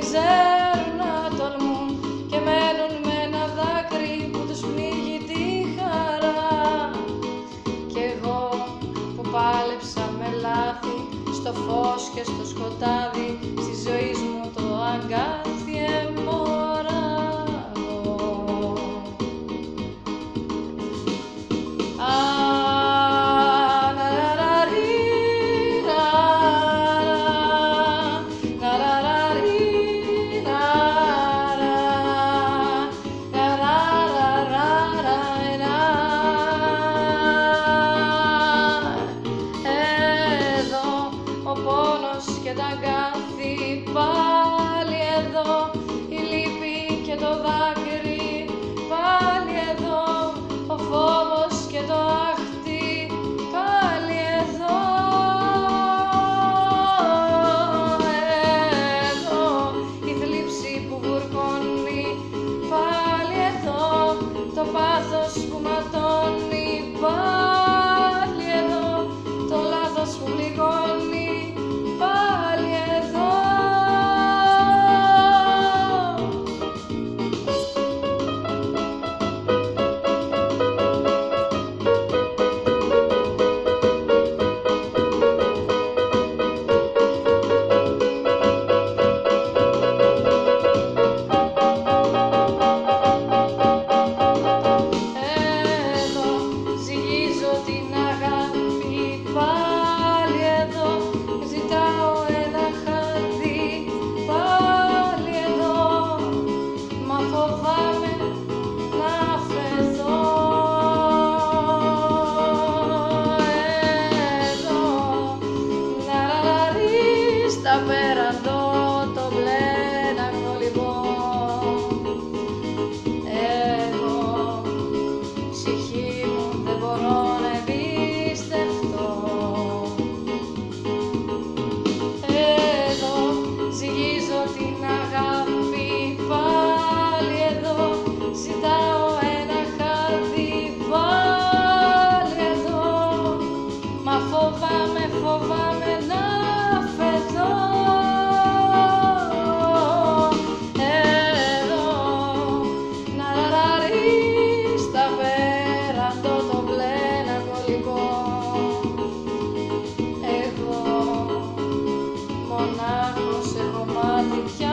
ξέρουν να τολμούν και μένουν με ένα δάκρυ που τους πνίγει τη χαρά. Κι εγώ που πάλεψα με λάθη στο φως και στο σκοτάδι στη ζωή μου το αγκάθι εμορραγώ. Και τα αγκάθη πάλι εδώ, η λύπη και το δάκρυ πάλι εδώ, ο φόβος και το άχτη πάλι εδώ. Εδώ η θλίψη που βουρκώνει πάλι εδώ, το πάθος που ματώνει πάλι εδώ, το λάθος που πληγώνει πάλι εδώ. Εδώ ζυγίζω την αγάπη πάλι εδώ, ζητάω ένα χάδι πάλι εδώ, μα φοβάμαι να φεθώ. Εδώ ναραραρί στα πέραντο το μπλε να κολυμπώ. Εγώ ψυχή μου δεν μπορώ να εμπιστευτώ. Εδώ ζυγίζω την αγάπη πάλι εδώ, ζητάω ένα χάδι πάλι εδώ, μα φοβάμαι να φεθώ. Εδώ ναραραρί στα πέραντο το μπλε να κολυμπώ. Εγώ μονάχος έχω μάθει πια